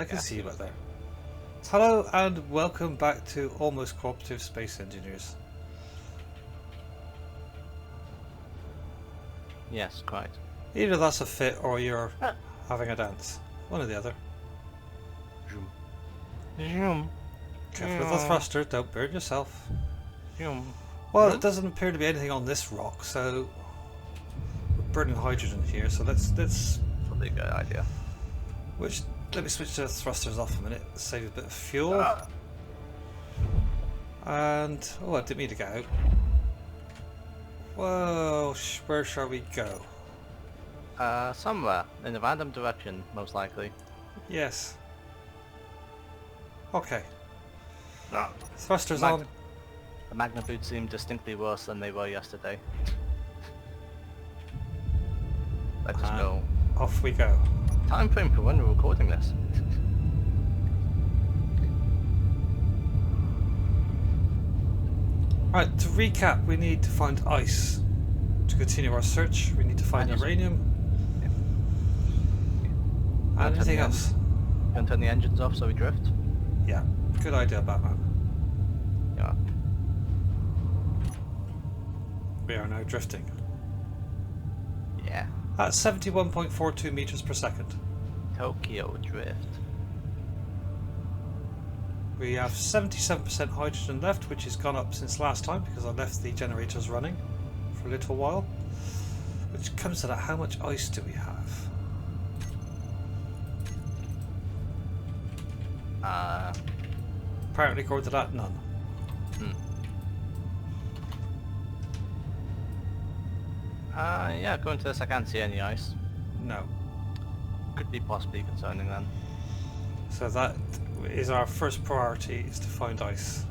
I can see you back there. Hello and welcome back to Almost Cooperative Space Engineers. Yes, quite. Either that's a fit or you're having a dance. One or the other. Zoom. Zoom. Careful with the thruster, don't burn yourself. Zoom. Well, it doesn't appear to be anything on this rock, so we're burning hydrogen here, so let's Probably a good idea. let me switch the thrusters off a minute, save a bit of fuel. And oh, I didn't mean to get out. Whoa, where shall we go? Somewhere in a random direction, most likely. Yes. Okay. No. Thrusters on. The magna boots seem distinctly worse than they were yesterday. Let's just go. Off we go. Time frame for when we're recording this. Right, to recap, we need to find ice. To continue our search, we need to find uranium. And anything else? Can turn the engines off so we drift? Yeah, good idea, Batman. Yeah. We are now drifting. Yeah. At 71.42 meters per second. Tokyo drift. We have 77% hydrogen left, which has gone up since last time because I left the generators running for a little while. Which comes to that, how much ice do we have? Apparently, according to that, none. Yeah, going to this I can't see any ice. No. Could be possibly concerning then. So that is our first priority, is to find ice.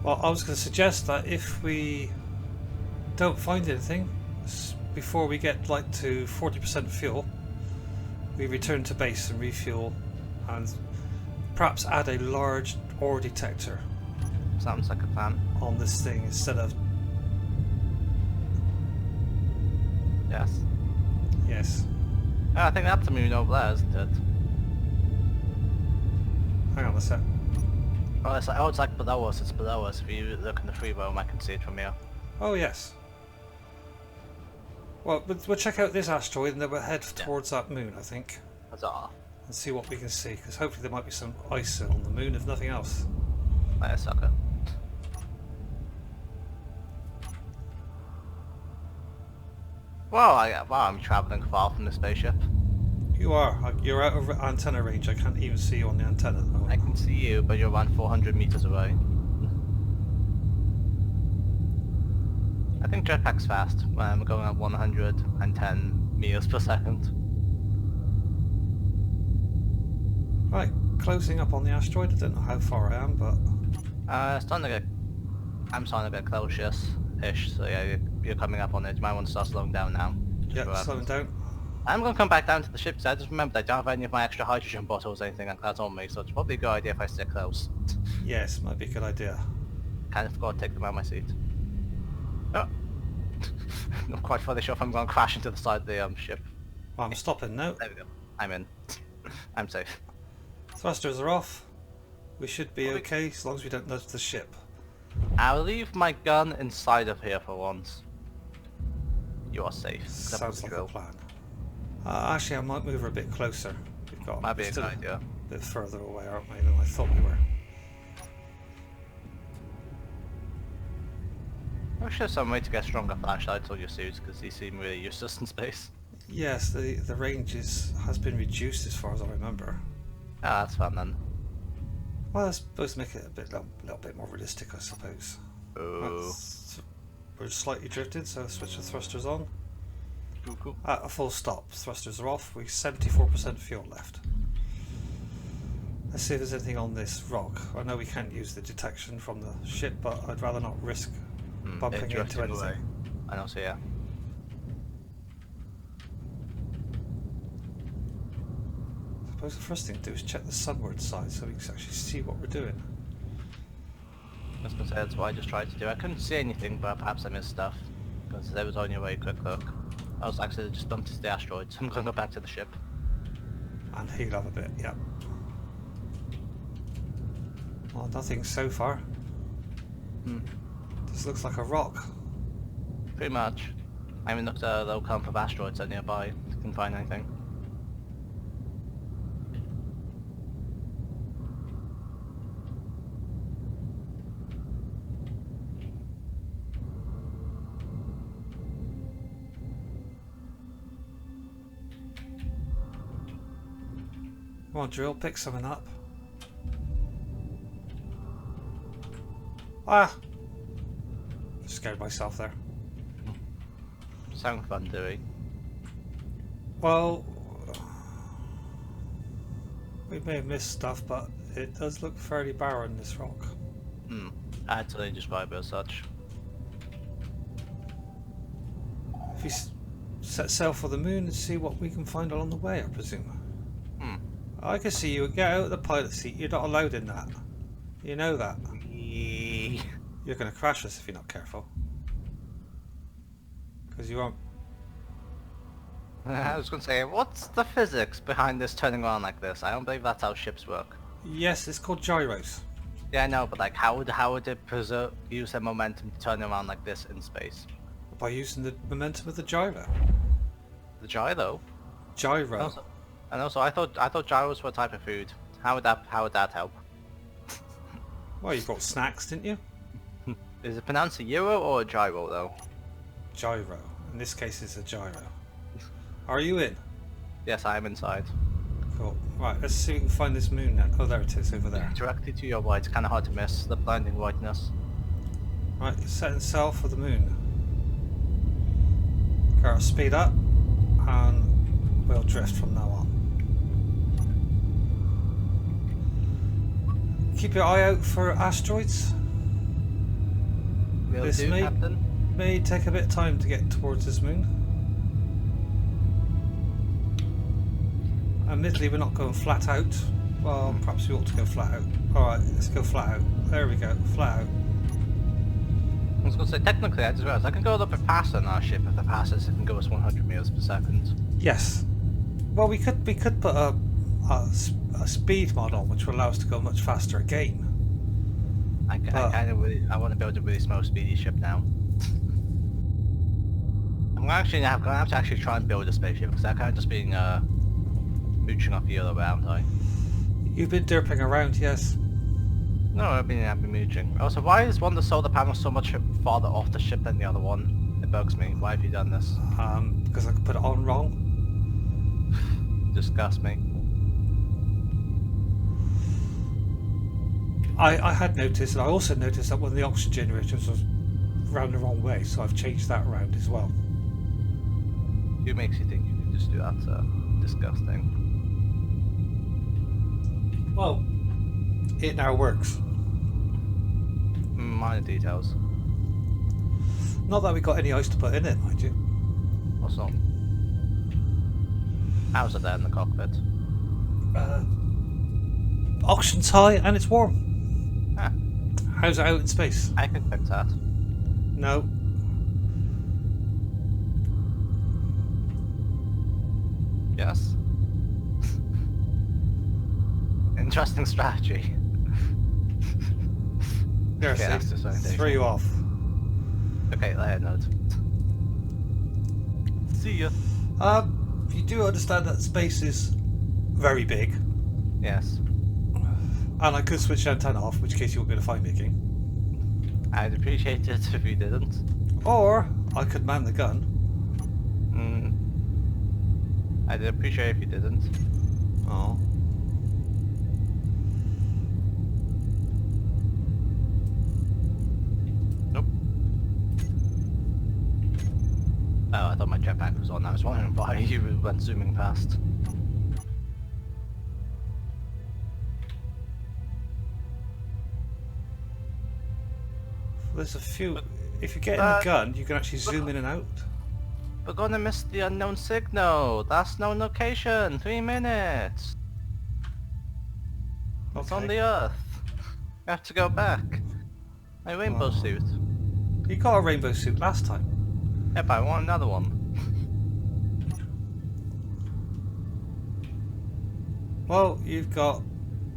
Well, I was going to suggest that if we don't find anything before we get like to 40% fuel, we return to base and refuel and perhaps add a large ore detector. Sounds like a plan. On this thing instead of... Yes. Yes. I think that's the moon over there, isn't it? Hang on a sec. Oh, it's like below us. It's below us. If you look in the free roam, I can see it from here. Oh yes. Well, we'll check out this asteroid and then we'll head towards that moon, I think. Huzzah. And see what we can see, because hopefully there might be some ice on the moon, if nothing else. Nice sucker. Well, I'm travelling far from the spaceship. You are. You're out of antenna range. I can't even see you on the antenna at the moment. I can see you, but you're around 400 meters away. I think jetpack's fast. I'm going at 110 meters per second. Right, closing up on the asteroid. I don't know how far I am, but... I'm starting to get close-ish, so yeah, you're coming up on it. You might want to start slowing down now. Yeah, slowing down. I'm going to come back down to the ship, so I just remembered I don't have any of my extra hydrogen bottles or anything like that on me, so it's probably a good idea if I stay close. Yes, might be a good idea. Kind of forgot to take them out of my seat. Oh. Not quite fully sure if I'm going to crash into the side of the ship. Well, I'm stopping now. There we go. I'm in. I'm safe. Thrusters are off. We should be okay as long as we don't nudge the ship. I'll leave my gun inside of here for once. You are safe. Sounds like a plan. Actually, I might move her a bit closer. We've got might be a good idea. A bit further away, aren't we, than I thought we were. I'm sure some way to get stronger flashlights on your suits, because these seem really useless in space. Yes, the range has been reduced as far as I remember. Ah, that's fun then. Well, I suppose make it a little bit more realistic, I suppose. Oh. We're slightly drifted, so switch the thrusters on. Cool. At a full stop, thrusters are off. We've 74% fuel left. Let's see if there's anything on this rock. I know we can't use the detection from the ship, but I'd rather not risk bumping into anything. Away. I don't see it. I suppose the first thing to do is check the sunward side so we can actually see what we're doing. I was going to say that's what I just tried to do. I couldn't see anything, but perhaps I missed stuff. Because there was only a very quick look. I was actually just bumped into the asteroid, so I'm going to go back to the ship. And heal up a bit, yep. Well, nothing so far. This looks like a rock. Pretty much. I haven't looked at a low count of asteroids that nearby if you can find anything. Come on, drill, pick something up. Ah! Scared myself there. Sound fun, do we? Well, we may have missed stuff, but it does look fairly barren, this rock. I'd totally describe it as such. If you set sail for the moon and see what we can find along the way, I presume. I can see you. Get out of the pilot seat. You're not allowed in that. You know that. You're going to crash us if you're not careful. Because you won't. I was going to say, what's the physics behind this turning around like this? I don't believe that's how ships work. Yes, it's called gyros. Yeah, I know, but like, how would it use their momentum to turn around like this in space? By using the momentum of the gyro. The gyro? Gyro. And also, I thought gyros were a type of food. How would that help? Well, you brought snacks, didn't you? Is it pronounced a euro or a gyro though? Gyro. In this case, it's a gyro. Are you in? Yes, I am inside. Cool. Right, let's see if we can find this moon now. Oh, there it is, over there. Directly to your right. It's kind of hard to miss. The blinding whiteness. Right, set sail for the moon. Got to speed up, and we'll drift from now on. Keep your eye out for asteroids. Will This do, Captain. may take a bit of time to get towards this moon. Admittedly, we're not going flat out. Well, perhaps we ought to go flat out. Alright, let's go flat out. There we go, flat out. I was going to say, technically, I just realized I can go a little bit faster on our ship if the fastest it can go is 100 meters per second. Yes. Well, we could put a speed mod on, which will allow us to go much faster again. I want to build a really small, speedy ship now. I'm going to have to actually try and build a spaceship because I'm kind of just being mooching off you around, You've been derping around, yes. No, I've been mooching. Also, why is one of the solar panels so much farther off the ship than the other one? It bugs me. Why have you done this? Because I could put it on wrong. Disgust me. I had noticed, and I also noticed that one of the oxygen generators was round the wrong way, so I've changed that around as well. Who makes you think you can just do that? Disgusting. Well, it now works. Minor details. Not that we got any ice to put in it, mind you. What's up? How's it there in the cockpit? Oxygen's high and it's warm. Ah, How's it out in space? I can fix that. No. Yes. Interesting strategy. There, Okay, that's see, disorientation. throw you off. Okay, layered note. See ya. You do understand that space is very big, Yes. and I could switch the antenna off, in which case you won't be able to find me again. I'd appreciate it if you didn't. Or I could man the gun. I'd appreciate it if you didn't. Oh. Nope. Oh, I thought my jetpack was on. I was wondering why you went zooming past. There's a few. If you get in the gun, you can actually zoom in and out. We're gonna miss the unknown signal. That's no location. 3 minutes. It's on the Earth. We have to go back. My rainbow suit. You got a rainbow suit last time. Yep, I want another one. Well, you've got...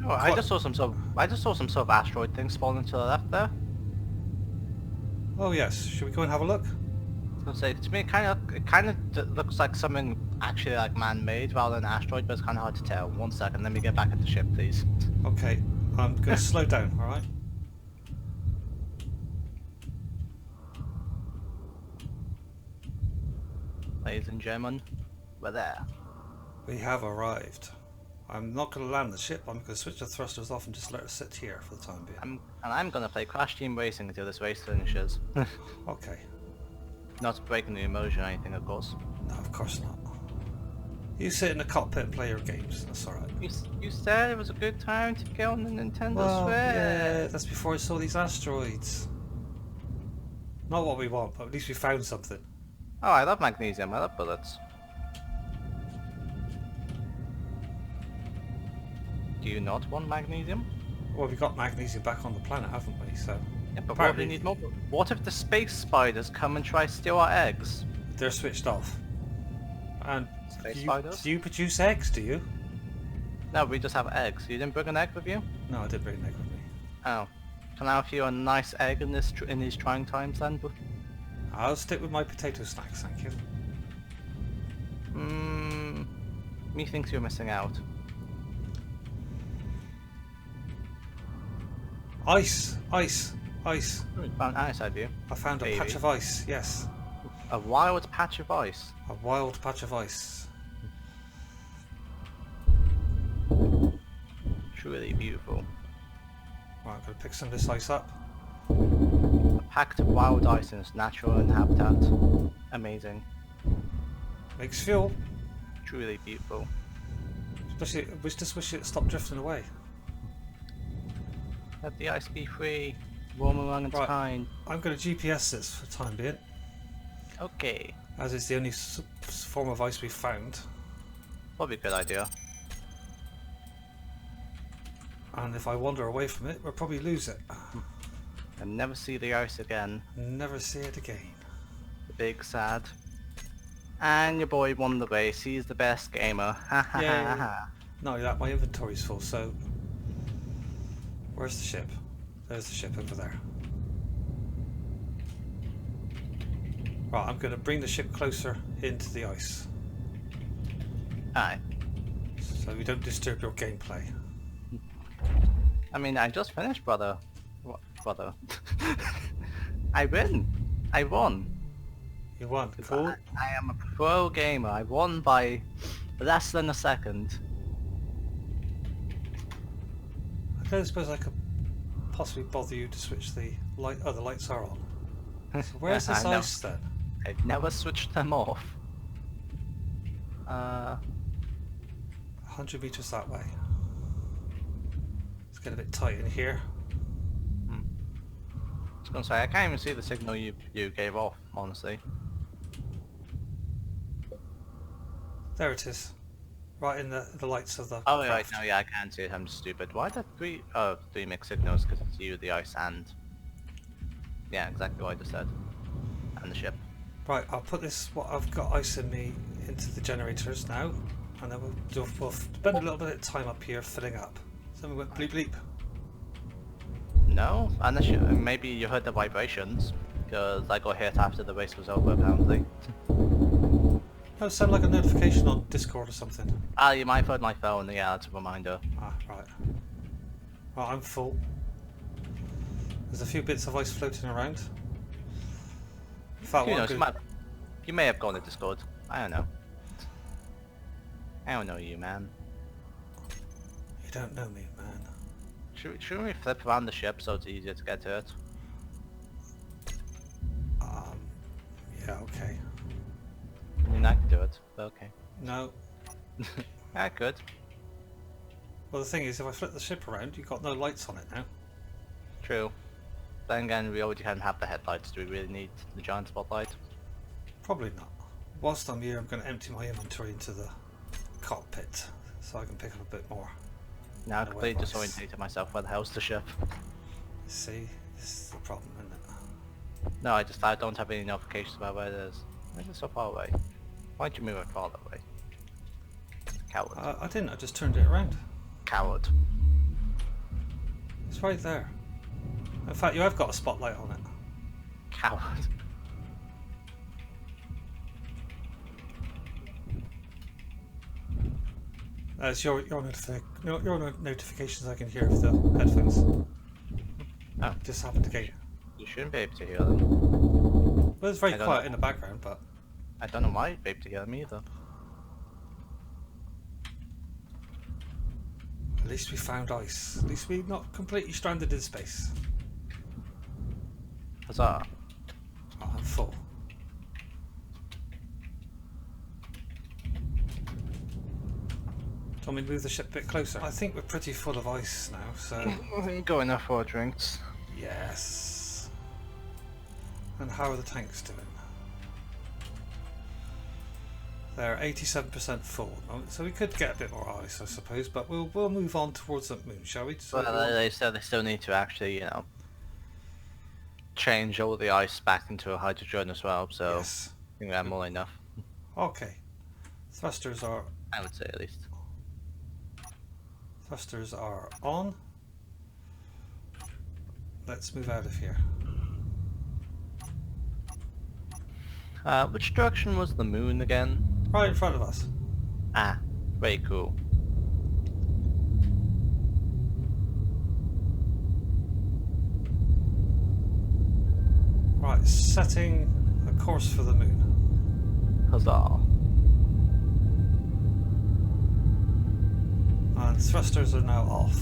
Oh, I just saw some sort of asteroid thing spawning to the left there. Oh yes, should we go and have a look? I was gonna say, to me, it kind of looks like something actually like man-made rather than an asteroid, but it's kind of hard to tell. 1 second, let me get back at the ship, please. Okay, I'm going to slow down, alright? Ladies and gentlemen, we're there. We have arrived. I'm not going to land the ship, I'm going to switch the thrusters off and just let it sit here for the time being. I'm gonna play Crash Team Racing until this race finishes. Okay. Not breaking the immersion or anything, of course. No, of course not. You sit in the cockpit and play your games, that's alright. You said it was a good time to get on the Nintendo Well, Switch. yeah, that's before I saw these asteroids. Not what we want, but at least we found something. Oh, I love magnesium. I love bullets. Do you not want magnesium? Well, we got magnesium back on the planet, haven't we? So Yeah, but what if we need more? What if the space spiders come and try to steal our eggs? they're switched off. And Space spiders? do you produce eggs? Do you? No, we just have eggs. You didn't bring an egg with you? No, I didn't bring an egg with me. Oh. Can I offer you a nice egg in these trying times then? I'll stick with my potato snacks, thank you. Methinks you're missing out. Ice! Ice! Ice! You found ice, have you? I found a Baby. patch of ice, yes. A wild patch of ice. A wild patch of ice. Truly beautiful. Right, I'm going to pick some of this ice up. A packed of wild ice in its natural habitat. Amazing. Makes fuel. Truly beautiful. Especially, we just wish it stopped drifting away. Let the ice be free. Roam along its Right. kind. I'm going to GPS this for the time being, Okay. as it's the only form of ice we've found. Probably a good idea. And if I wander away from it, we'll probably lose it. And never see the ice again. Never see it again. The big sad. And your boy won the race. He's the best gamer. Ha ha ha ha. Not only that, my inventory's full, so... Where's the ship? There's the ship over there. Right, I'm going to bring the ship closer into the ice, Aye. so we don't disturb your gameplay. I mean, I just finished, brother. What, brother? I win. I won. You won, cool. I am a pro gamer. I won by less than a second. I don't suppose I could possibly bother you to switch the light. Oh, the lights are on. So where's this I know. ice then? I've never switched them off. 100 meters that way. It's getting a bit tight in here. I was gonna say, I can't even see the signal you gave off, honestly. There it is. Right in the lights of the Oh, right, craft. no, yeah, I can't see it, I'm stupid. Why did three mixed signals? Because it's you, the ice, and... Yeah, exactly what I just said. And the ship. Right, I'll put this, what I've got ice in me, into the generators now. And then we'll spend a little bit of time up here filling up. So we went bleep bleep. No, unless maybe you heard the vibrations, because I got hit after the race was over, apparently. Oh, it sounded like a notification on Discord or something. Ah, you might have heard my phone, yeah, that's a reminder. Ah, right. Right, I'm full. There's a few bits of ice floating around. In fact, Who what I'm knows, gonna- you may have gone to Discord. I don't know. I don't know you, man. You don't know me, man. Shouldn't we flip around the ship so it's easier to get to it? Yeah, okay. I mean, I could do it, but okay. No. I could. Well, the thing is, if I flip the ship around, you've got no lights on it now. True. Then again, we already can have the headlights. Do we really need the giant spotlight? Probably not. Whilst I'm here, I'm going to empty my inventory into the cockpit so I can pick up a bit more. Now I No completely way, boys. disorientated myself. Where the hell's the ship? See, this is the problem, isn't it? No, I don't have any notifications about where it is. Why is it so far away? Why'd you move it farther away? Coward. I didn't, I just turned it around. Coward. It's right there. In fact, you have got a spotlight on it. Coward. That's your notifications I can hear with the headphones. Oh. Just happened to get. You shouldn't be able to hear them. Well, it's very quiet in the background, but I don't know why you'd be able to hear them either. at least we found ice. At least we're not completely stranded in space. Huzzah. Oh, I'm full. Do you want me to move the ship a bit closer? I think we're pretty full of ice now, so... I think got enough for our drinks. Yes. And how are the tanks doing? They're 87% full at the moment, so we could get a bit more ice, I suppose, but we'll move on towards the moon, shall we? So Well, they said they still need to actually, change all the ice back into a hydrogen as well, so yes. I think we have more than enough. Okay. Thrusters are I would say at least. on. Let's move out of here. Which direction was the moon again? Right in front of us. Ah, very cool. Right, setting a course for the moon. Huzzah. And thrusters are now off.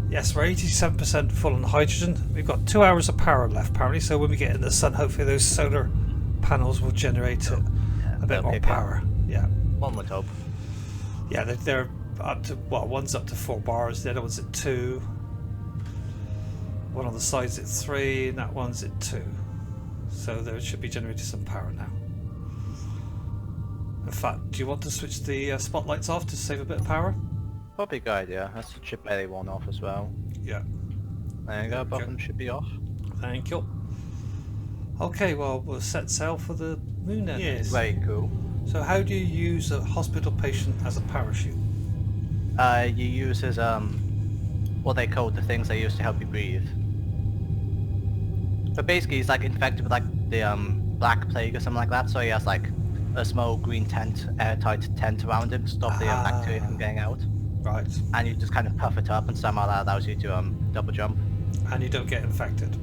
Yes, we're 87% full on hydrogen. We've got 2 hours of power left apparently, so when we get in the sun, hopefully those solar panels will generate a bit more power. Yeah. One would hope. Yeah, they're up to, well, one's up to 4 bars, the other one's at 2. One on the side's at 3, and that one's at 2. So there should be generating some power now. In fact, do you want to switch the spotlights off to save a bit of power? Probably a good idea. Let's chip belly one off as well. Yeah. There you go, bottom should be off. Thank you. Okay, well, we'll set sail for the moon then. Yes. Very cool. So how do you use a hospital patient as a parachute? You use his, what they call the things they use to help you breathe. But basically he's like infected with like the Black Plague or something like that, so he has like a small green tent, airtight tent around him to stop the bacteria from getting out. Right. And you just kind of puff it up and somehow that allows you to double jump. And you don't get infected.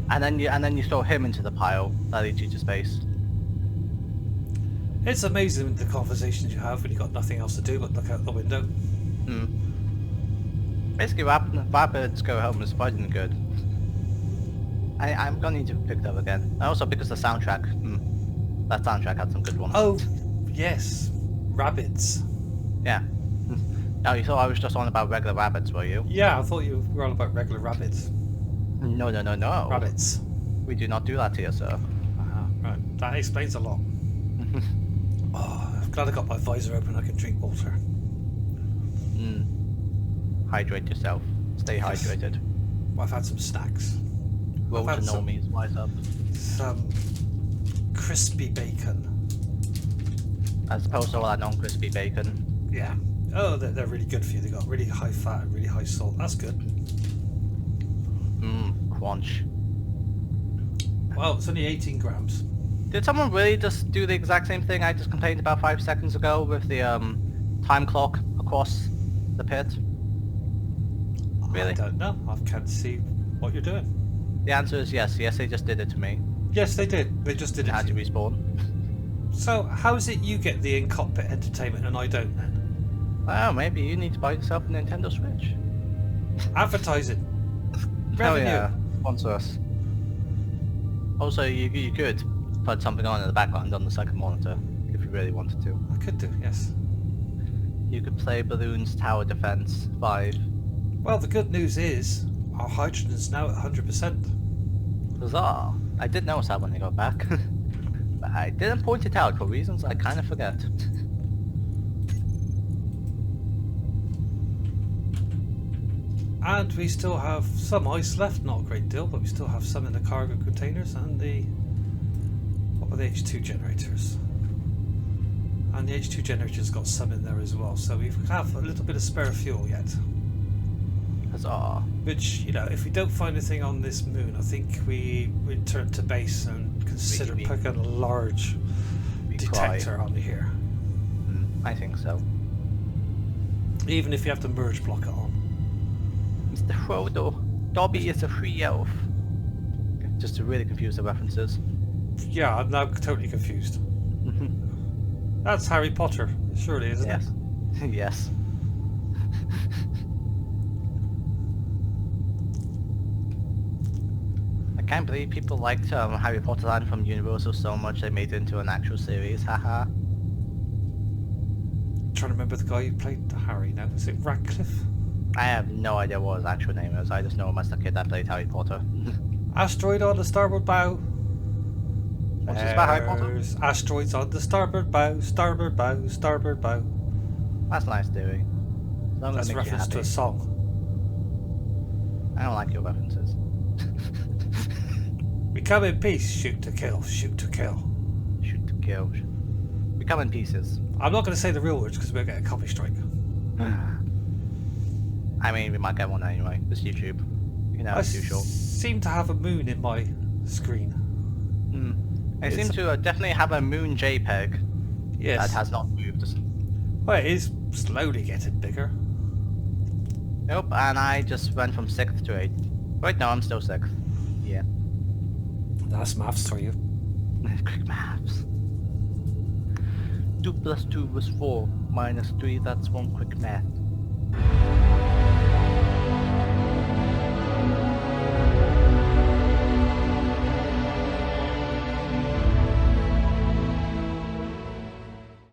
And then you throw him into the pile that leads you to space. It's amazing the conversations you have when you've got nothing else to do but look out the window. Basically, Rapids Go Home is surprisingly good. I'm gonna need to pick it up again. And also because the soundtrack, that soundtrack had some good ones. Oh, yes. Rabbits. Yeah. Now you thought I was just on about regular rabbits, were you? Yeah, I thought you were all about regular rabbits. No. Rabbits. We do not do that here, sir. Right. That explains a lot. Oh, I'm glad I got my visor open. I can drink water. Hydrate yourself. Stay hydrated. Well, I've had some snacks. Roll to normies, wise up. Some crispy bacon. As opposed to all that non-crispy bacon. Yeah. Oh, they're really good for you. They got really high fat and really high salt. That's good. Crunch. Well, it's only 18 grams. Did someone really just do the exact same thing I just complained about 5 seconds ago with the time clock across the pit? Really? I don't know. I can't see what you're doing. The answer is yes. Yes, they just did it to me. Yes, they did. They just did it. Had to respawn. So, how is it you get the in-cockpit entertainment and I don't then? Well, maybe you need to buy yourself a Nintendo Switch. Advertising. Hell Revenue. yeah. Sponsor us. Also, you could put something on in the background on the second monitor if you really wanted to. I could do, yes. You could play Balloons Tower Defense 5. Well, the good news is our hydrogen is now at 100%. Huzzah! I did notice that when they got back. But I didn't point it out for reasons I kind of forget. And we still have some ice left, not a great deal, but we still have some in the cargo containers and the... what were the H2 generators? And the H2 generator's got some in there as well, so we have a little bit of spare fuel yet. Huzzah. Which, you know, if we don't find anything on this moon, I think we return to base and consider putting a large detector on here. I think so. Even if you have to merge block it on. Mr. Frodo, Dobby is a free elf. Just to really confuse the references. Yeah, I'm now totally confused. That's Harry Potter, surely, isn't it? Yes. I can't believe people liked Harry Potter Land from Universal so much they made it into an actual series, haha. Trying to remember the guy who played Harry now. Is it Radcliffe? I have no idea what his actual name is, I just know him as the kid that played Harry Potter. Asteroid on the starboard bow. What's this about Harry Potter? There's asteroids on the starboard bow, starboard bow, starboard bow. That's nice, Dewey. That's a reference to a song. I don't like your references. We come in peace, shoot to kill, shoot to kill. Shoot to kill. We come in pieces. I'm not going to say the real words because we'll get a copy strike. I mean, we might get one anyway. It's YouTube. You know, it's too short. Seem to have a moon in my screen. I seem to definitely have a moon JPEG. Yes. That has not moved. Well, it is slowly getting bigger. Nope, and I just went from 6th to 8th. Right now, I'm still 6th. Yeah. That's maths for you. Quick maths. 2 plus 2 was 4. Minus 3, that's one quick math.